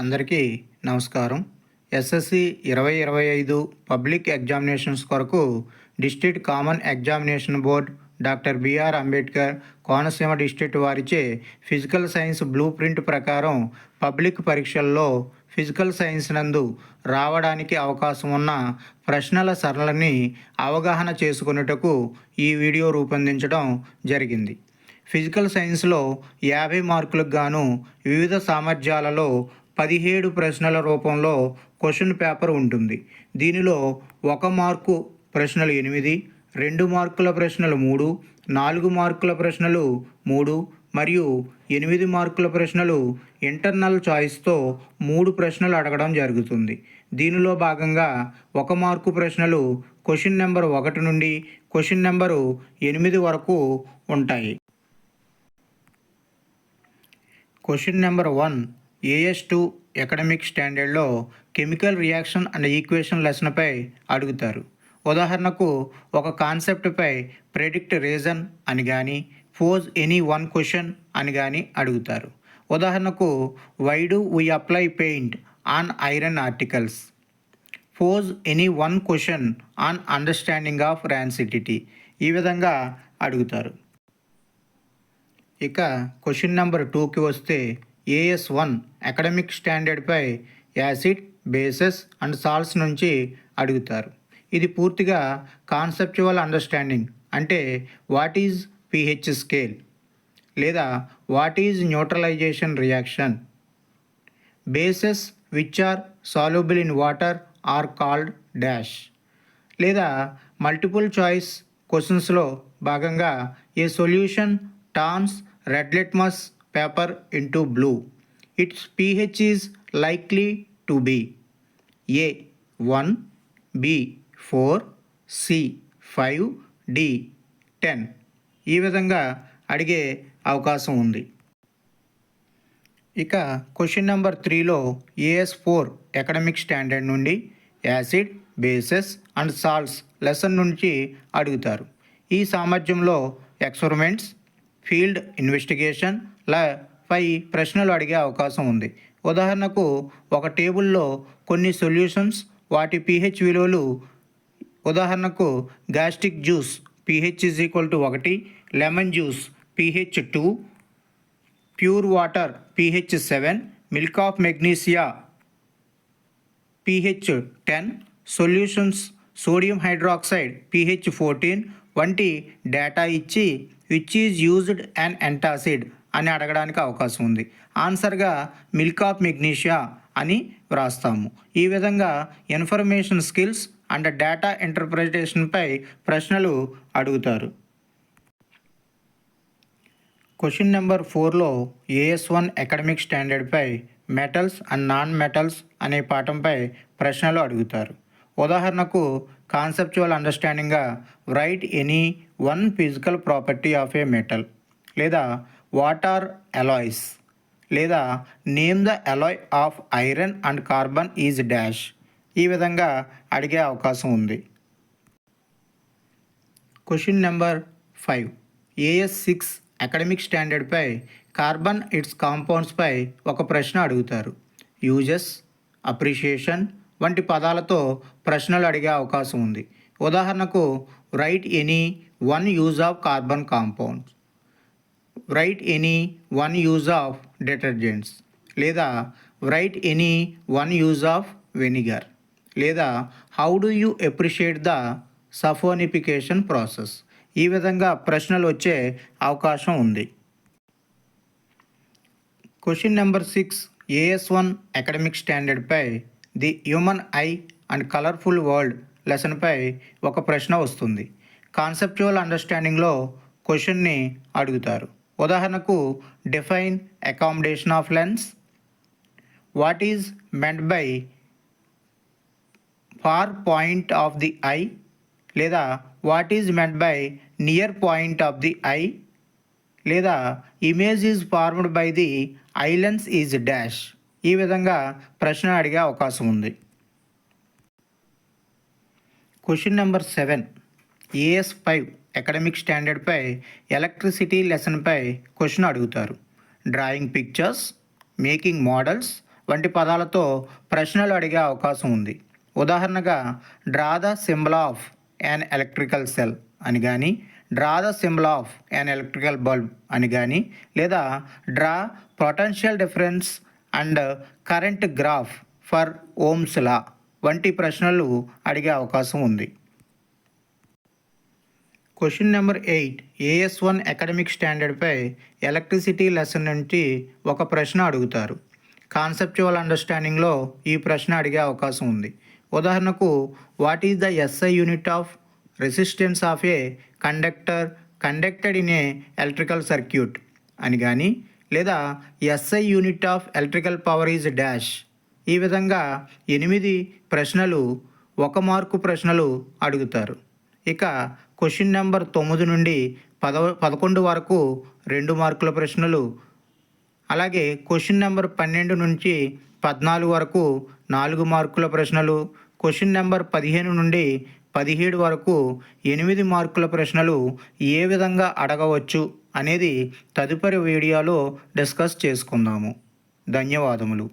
అందరికీ నమస్కారం. SSC 2025 public examinations కొరకు district common examination board doctor BR Ambedkar Konaseema district వారిచే ఫిజికల్ సైన్స్ బ్లూ ప్రింట్ ప్రకారం పబ్లిక్ పరీక్షల్లో ఫిజికల్ సైన్స్ నందు రావడానికి అవకాశం ఉన్న ప్రశ్నల సరళిని అవగాహన చేసుకొనుటకు ఈ వీడియో రూపొందించడం జరిగింది. ఫిజికల్ సైన్స్లో 50 మార్కులకు గాను వివిధ సామర్థ్యాలలో 17 ప్రశ్నల రూపంలో క్వశ్చన్ పేపర్ ఉంటుంది. దీనిలో 1 మార్కు ప్రశ్నలు 8, 2 మార్కుల ప్రశ్నలు 3, 4 మార్కుల ప్రశ్నలు 3 మరియు 8 మార్కుల ప్రశ్నలు ఇంటర్నల్ చాయిస్తో 3 ప్రశ్నలు అడగడం జరుగుతుంది. దీనిలో భాగంగా 1 మార్కు ప్రశ్నలు క్వశ్చన్ నెంబర్ 1 నుండి క్వశ్చన్ నెంబరు 8 వరకు ఉంటాయి. క్వశ్చన్ నెంబర్ 1 AS2 ఎకడమిక్ స్టాండర్డ్లో కెమికల్ రియాక్షన్ అండ్ ఈక్వేషన్ లెసన్పై అడుగుతారు. ఉదాహరణకు ఒక కాన్సెప్ట్పై ప్రెడిక్ట్ రీజన్ అని కానీ పోజ్ ఎనీ వన్ క్వశ్చన్ అని కానీ అడుగుతారు. ఉదాహరణకు why do we apply paint on iron articles, pose any one question on understanding of rancidity, ఈ విధంగా అడుగుతారు. ఇక క్వశ్చన్ నెంబర్ 2కి వస్తే AS1 అకాడమిక్ స్టాండర్డ్పై యాసిడ్, బేసెస్ అండ్ సాల్ట్స్ నుంచి అడుగుతారు. ఇది పూర్తిగా కాన్సెప్చువల్ అండర్స్టాండింగ్, అంటే వాట్ ఈజ్ pH స్కేల్ లేదా what is neutralization reaction. Bases which are soluble in water are called dash. లేదా మల్టిపుల్ చాయిస్ క్వశ్చన్స్లో భాగంగా a solution turns red litmus paper into blue, its pH is likely to be A 1, B 4, C 5, D 10. ఈ విధంగా అడిగే అవకాశం ఉంది. ఇక question number 3లో AS4 అకాడమిక్ స్టాండర్డ్ నుండి acid, bases and salts lesson నుంచి అడుగుతారు. ఈ సామర్థ్యంలో ఎక్స్పెరిమెంట్స్, ఫీల్డ్ ఇన్వెస్టిగేషన్ పై ప్రశ్నలు అడిగే అవకాశం ఉంది. ఉదాహరణకు ఒక టేబుల్లో కొన్ని సొల్యూషన్స్, వాటి pH విలువలు, ఉదాహరణకు gastric juice pH = 1, lemon juice pH 2, pure water pH 7, milk of magnesia pH 10, solutions sodium hydroxide pH 14 వంటి డేటా ఇచ్చి which is used and antacid అని అడగడానికి అవకాశం ఉంది. ఆన్సర్గా మిల్క్ ఆఫ్ మెగ్నీషియా అని వ్రాస్తాము. ఈ విధంగా ఇన్ఫర్మేషన్ స్కిల్స్ అండ్ డేటా ఇంటర్ప్రిటేషన్పై ప్రశ్నలు అడుగుతారు. క్వశ్చన్ నెంబర్ 4లో AS1 అకాడమిక్ స్టాండర్డ్పై మెటల్స్ అండ్ నాన్ మెటల్స్ అనే పాఠంపై ప్రశ్నలు అడుగుతారు. ఉదాహరణకు కాన్సెప్చువల్ అండర్స్టాండింగ్గా write any one physical property of a metal, లేదా వాట్ ఆర్ అలాయ్స్, లేదా name the alloy of iron and carbon is dash, ఈ విధంగా అడిగే అవకాశం ఉంది. క్వశ్చన్ నెంబర్ 5 AS6 అకాడమిక్ స్టాండర్డ్పై కార్బన్ ఇట్స్ కాంపౌండ్స్పై ఒక ప్రశ్న అడుగుతారు. యూజెస్, అప్రిషియేషన్ వంటి పదాలతో ప్రశ్నలు అడిగే అవకాశం ఉంది. ఉదాహరణకు write any one use of carbon compounds, write any one use of detergents, లేదా write any one use of vinegar, లేదా how do you appreciate the saponification process, ఈ విధంగా ప్రశ్నలు వచ్చే అవకాశం ఉంది. క్వశ్చన్ నెంబర్ 6 AS1 అకాడమిక్ స్టాండర్డ్పై the human eye and colourful world lesson ఒక ప్రశ్న వస్తుంది. కాన్సెప్చువల్ అండర్స్టాండింగ్లో క్వశ్చన్ని అడుగుతారు. ఉదాహరణకు define accommodation of lens, what is meant by far point of the eye, లేదా what is meant by near point of the eye, లేదా image is formed by the eye lens is dash, ఈ విధంగా ప్రశ్న అడిగే అవకాశం ఉంది. Question number 7 AS5 academic స్టాండర్డ్పై electricity లెసన్పై క్వశ్చన్ అడుగుతారు. డ్రాయింగ్ పిక్చర్స్, మేకింగ్ మోడల్స్, వంటి పదాలతో ప్రశ్నలు అడిగే అవకాశం ఉంది. ఉదాహరణగా draw the symbol of an electrical cell అని కానీ, draw the symbol of an electrical bulb అని కానీ, లేదా draw potential difference and current graph for Ohm's law వంటి ప్రశ్నలు అడిగే అవకాశం ఉంది. క్వశ్చన్ నెంబర్ 8 AS1 అకాడమిక్ స్టాండర్డ్పై ఎలక్ట్రిసిటీ లెసన్ నుంచి ఒక ప్రశ్న అడుగుతారు. కాన్సెప్చువల్ అండర్స్టాండింగ్లో ఈ ప్రశ్న అడిగే అవకాశం ఉంది. ఉదాహరణకు what is the SI unit of resistance of A conductor conducted in a electrical circuit అని కానీ, లేదా SI unit of electrical power is dash. ఈ విధంగా 8 ప్రశ్నలు 1 మార్కు ప్రశ్నలు అడుగుతారు. ఇక క్వశ్చన్ నెంబర్ 9 నుండి 11 వరకు 2 మార్కుల ప్రశ్నలు, అలాగే క్వశ్చన్ నెంబర్ 12 నుంచి 14 వరకు 4 మార్కుల ప్రశ్నలు, క్వశ్చన్ నెంబర్ 15 నుండి 17 వరకు 8 మార్కుల ప్రశ్నలు ఏ విధంగా అడగవచ్చు అనేది తదుపరి వీడియోలో డిస్కస్ చేసుకుందాము. ధన్యవాదములు.